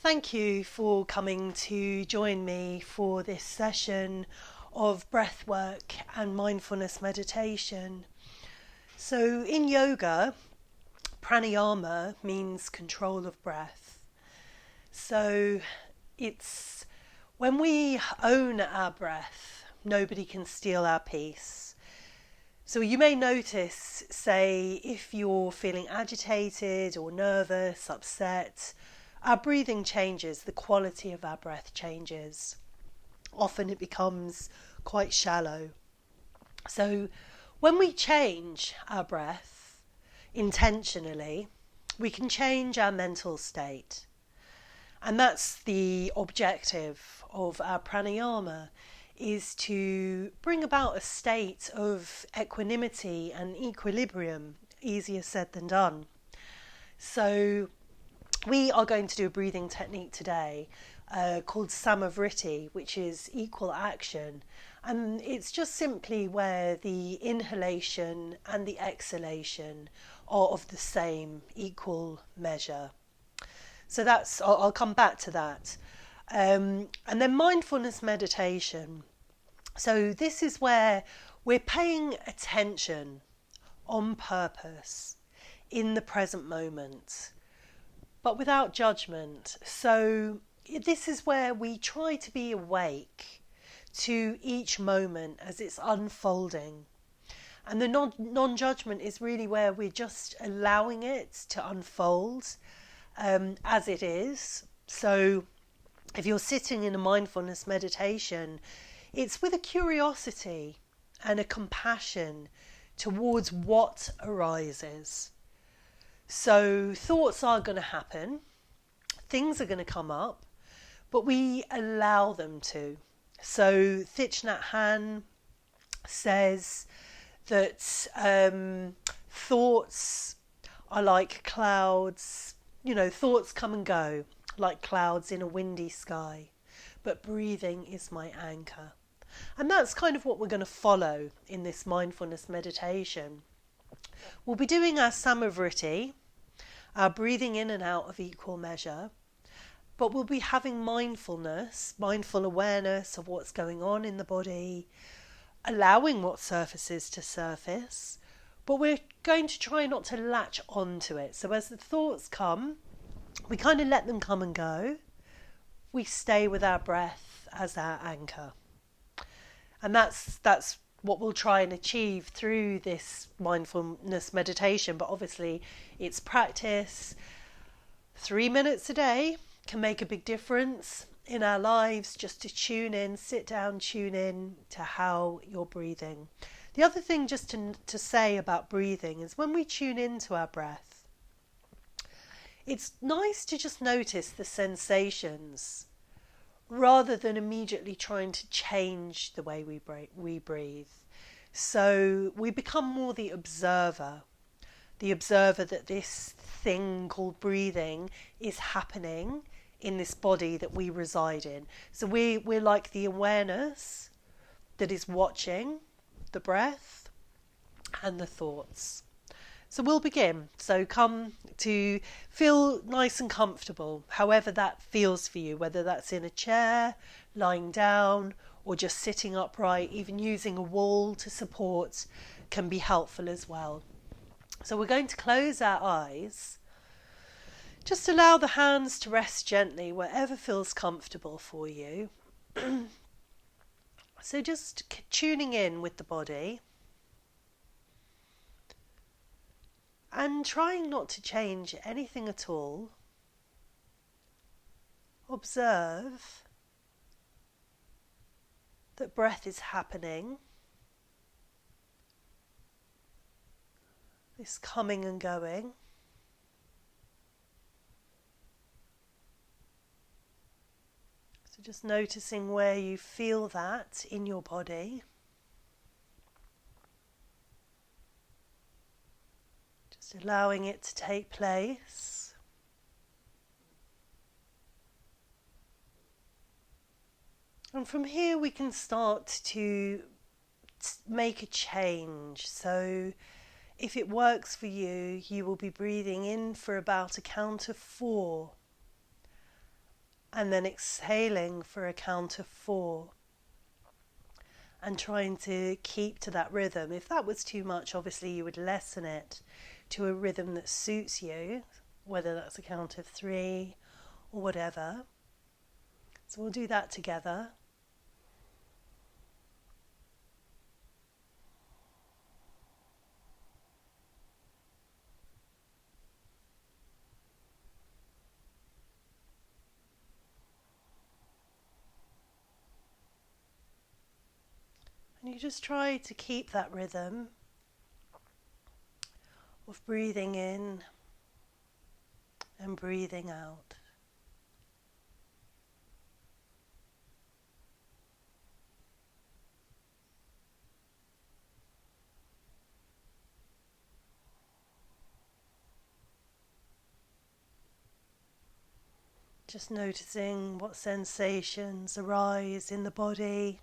Thank you for coming to join me for this session of breathwork and mindfulness meditation. So in yoga, pranayama means control of breath. So it's when we own our breath, nobody can steal our peace. So you may notice, say, if you're feeling agitated or nervous, upset, our breathing changes, the quality of our breath changes. Often it becomes quite shallow. So when we change our breath intentionally, we can change our mental state. And that's the objective of our pranayama, is to bring about a state of equanimity and equilibrium. Easier said than done. So we are going to do a breathing technique today called Samavriti, which is equal action. And it's just simply where the inhalation and the exhalation are of the same equal measure. So I'll come back to that. And then mindfulness meditation. So this is where we're paying attention on purpose in the present moment, but without judgment. So this is where we try to be awake to each moment as it's unfolding. And the non-judgment is really where we're just allowing it to unfold as it is. So if you're sitting in a mindfulness meditation, it's with a curiosity and a compassion towards what arises. So thoughts are going to happen, things are going to come up, but we allow them to. So Thich Nhat Hanh says that thoughts are like clouds. Thoughts come and go like clouds in a windy sky, but breathing is my anchor. And that's kind of what we're going to follow in this mindfulness meditation. We'll be doing our Samavriti, our breathing in and out of equal measure, but we'll be having mindfulness, mindful awareness of what's going on in the body, allowing what surfaces to surface, but we're going to try not to latch onto it. So as the thoughts come, we kind of let them come and go. We stay with our breath as our anchor. And that's what we'll try and achieve through this mindfulness meditation. But obviously it's practice. 3 minutes a day can make a big difference in our lives, just to tune in, sit down, tune in to how you're breathing. The other thing just to say about breathing is when we tune into our breath, it's nice to just notice the sensations rather than immediately trying to change the way we breathe. So we become more the observer that this thing called breathing is happening in this body that we reside in. So we're like the awareness that is watching the breath and the thoughts. So we'll begin. So come to feel nice and comfortable, however that feels for you, whether that's in a chair, lying down, or just sitting upright. Even using a wall to support can be helpful as well. So we're going to close our eyes. Just allow the hands to rest gently wherever feels comfortable for you. So just tuning in with the body and trying not to change anything at all. Observe that breath is happening, this coming and going. So just noticing where you feel that in your body. Just allowing it to take place. And from here we can start to make a change. So if it works for you, you will be breathing in for about a count of 4 and then exhaling for a count of 4, and trying to keep to that rhythm. If that was too much, obviously you would lessen it to a rhythm that suits you, whether that's a count of 3 or whatever. So we'll do that together. And you just try to keep that rhythm of breathing in and breathing out. Just noticing what sensations arise in the body.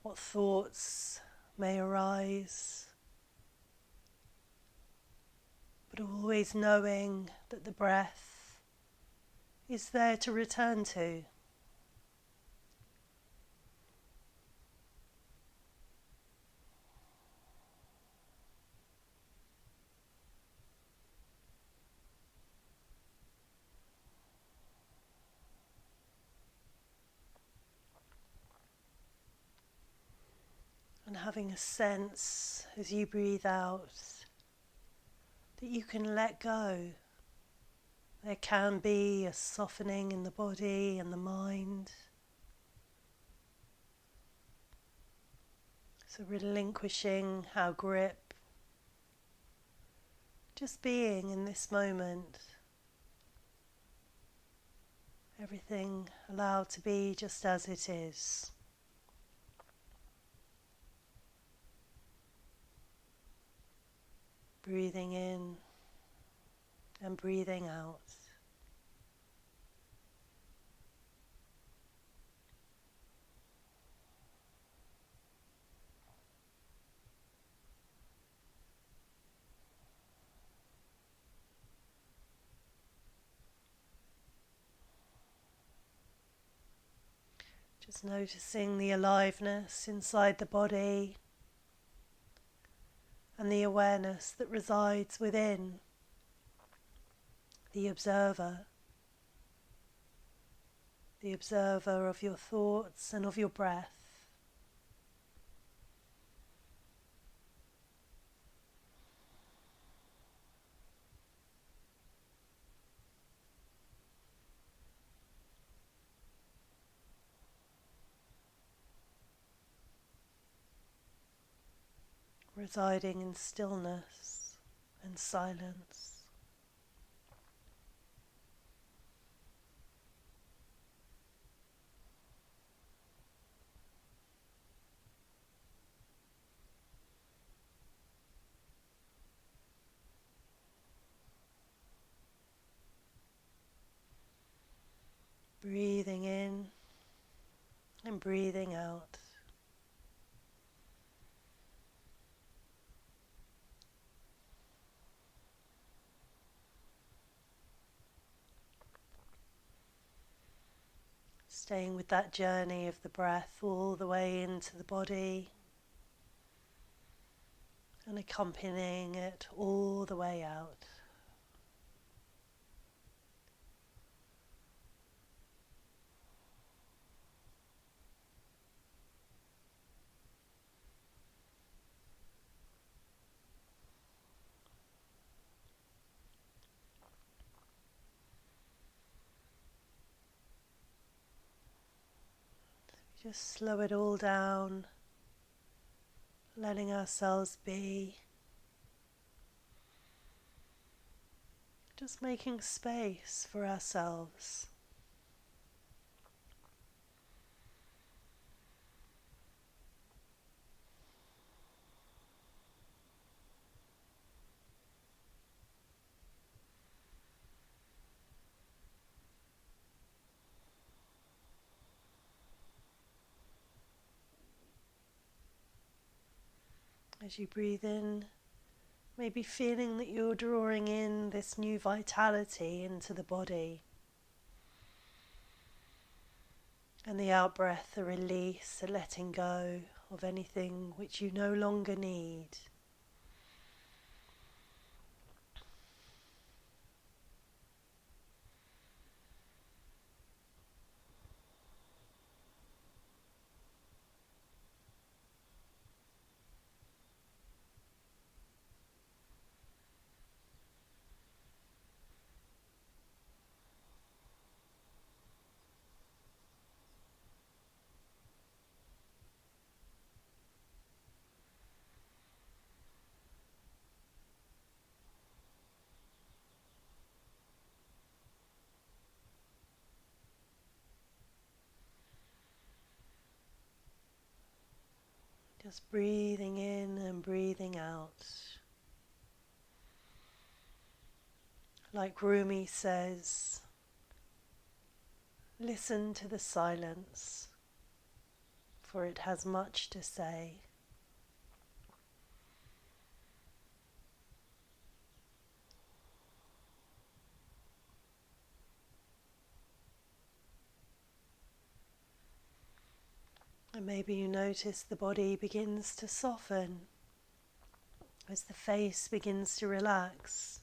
What thoughts may arise. But always knowing that the breath is there to return to. And having a sense as you breathe out that you can let go. There can be a softening in the body and the mind. So relinquishing our grip. Just being in this moment. Everything allowed to be just as it is. Breathing in and breathing out. Just noticing the aliveness inside the body and the awareness that resides within the observer of your thoughts and of your breath. Residing in stillness and silence. Breathing in and breathing out. Staying with that journey of the breath all the way into the body and accompanying it all the way out. Just slow it all down, letting ourselves be. Just making space for ourselves. As you breathe in, maybe feeling that you're drawing in this new vitality into the body. And the out-breath, a release, a letting go of anything which you no longer need. Just breathing in and breathing out. Like Rumi says, listen to the silence, for it has much to say. And maybe you notice the body begins to soften as the face begins to relax.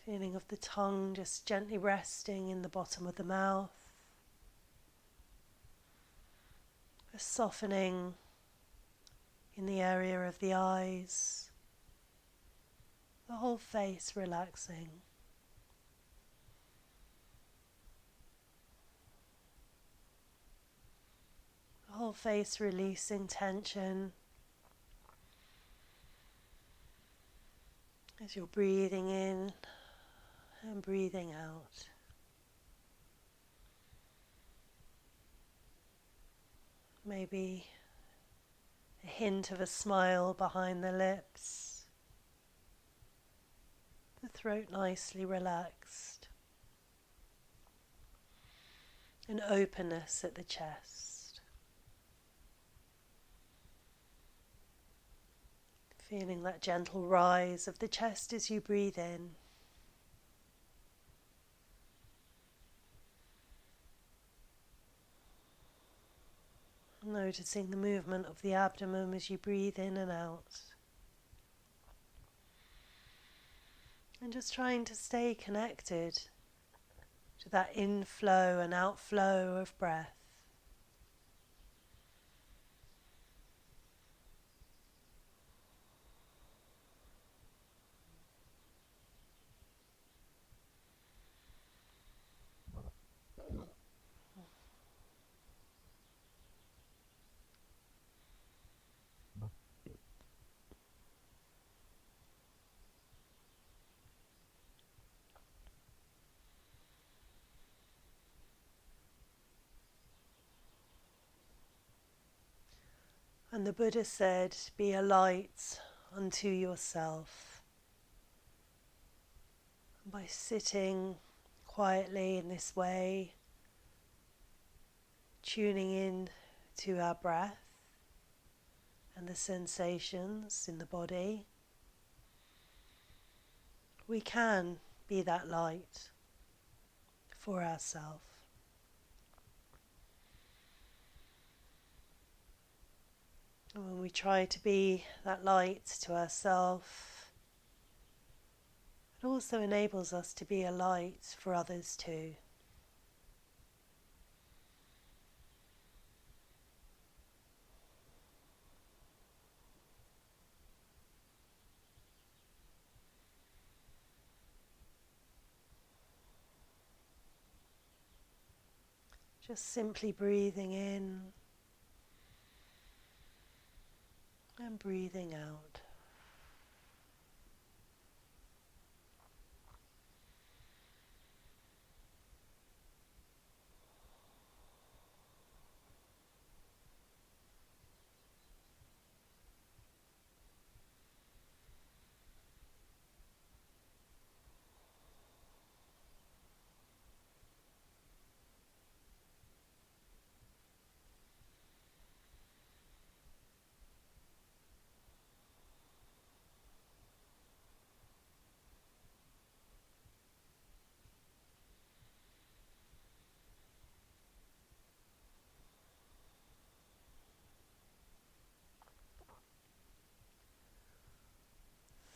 Feeling of the tongue just gently resting in the bottom of the mouth. A softening in the area of the eyes. The whole face relaxing. The whole face releasing tension. As you're breathing in and breathing out. Maybe a hint of a smile behind the lips. The throat nicely relaxed. An openness at the chest. Feeling that gentle rise of the chest as you breathe in. Noticing the movement of the abdomen as you breathe in and out. And just trying to stay connected to that inflow and outflow of breath. And the Buddha said, be a light unto yourself. And by sitting quietly in this way, tuning in to our breath and the sensations in the body, we can be that light for ourselves. And when we try to be that light to ourselves, it also enables us to be a light for others too. Just simply breathing in and breathing out.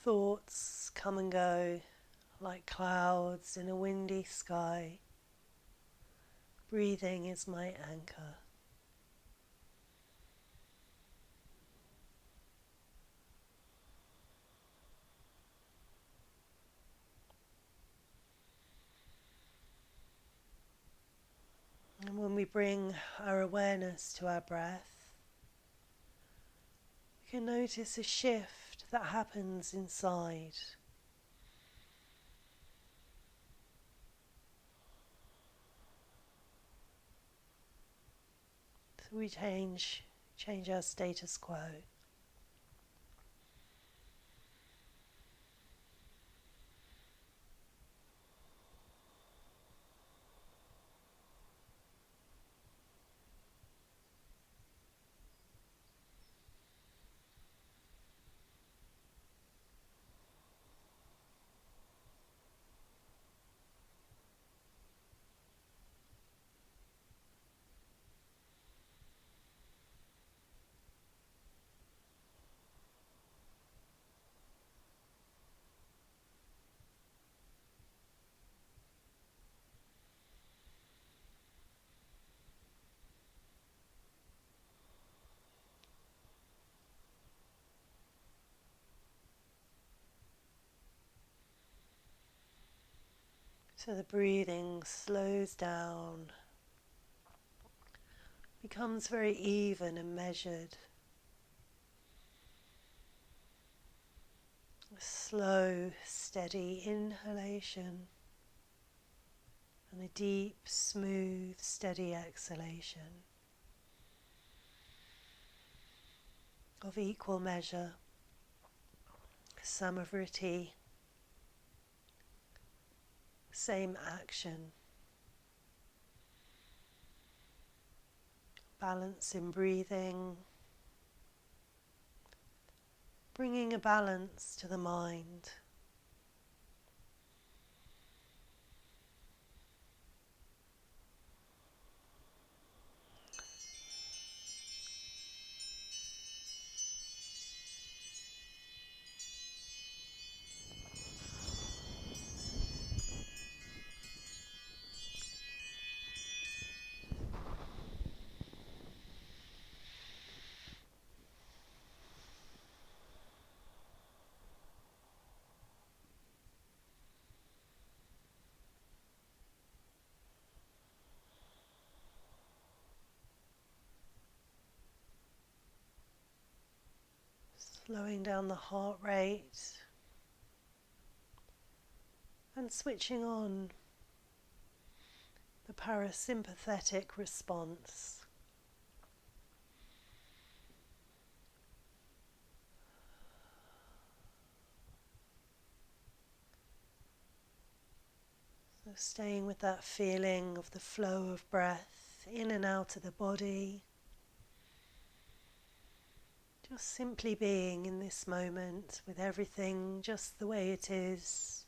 Thoughts come and go like clouds in a windy sky. Breathing is my anchor. And when we bring our awareness to our breath, we can notice a shift that happens inside. So we change our status quo. So the breathing slows down, becomes very even and measured. A slow, steady inhalation and a deep, smooth, steady exhalation of equal measure, samavriti, same action, balance in breathing, bringing a balance to the mind. Slowing down the heart rate and switching on the parasympathetic response. So staying with that feeling of the flow of breath in and out of the body. Just simply being in this moment with everything just the way it is.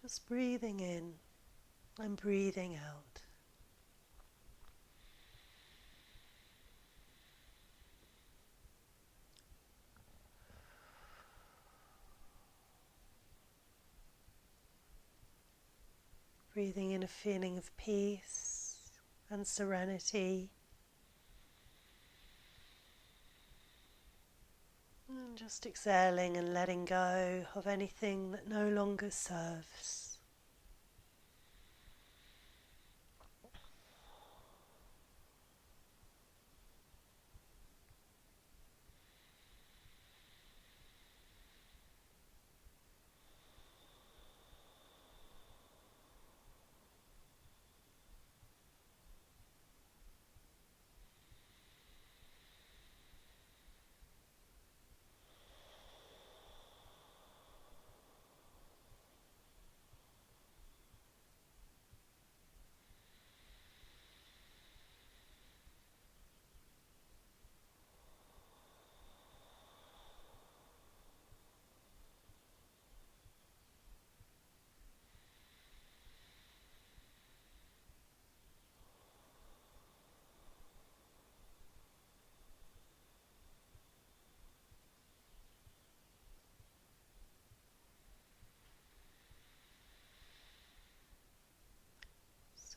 Just breathing in and breathing out. Breathing in a feeling of peace and serenity. And just exhaling and letting go of anything that no longer serves.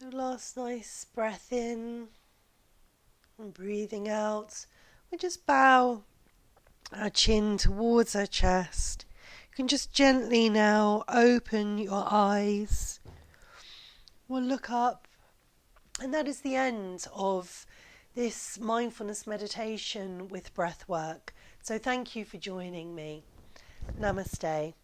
So last nice breath in and breathing out. We just bow our chin towards our chest. You can just gently now open your eyes. We'll look up, and that is the end of this mindfulness meditation with breath work. So thank you for joining me. Namaste.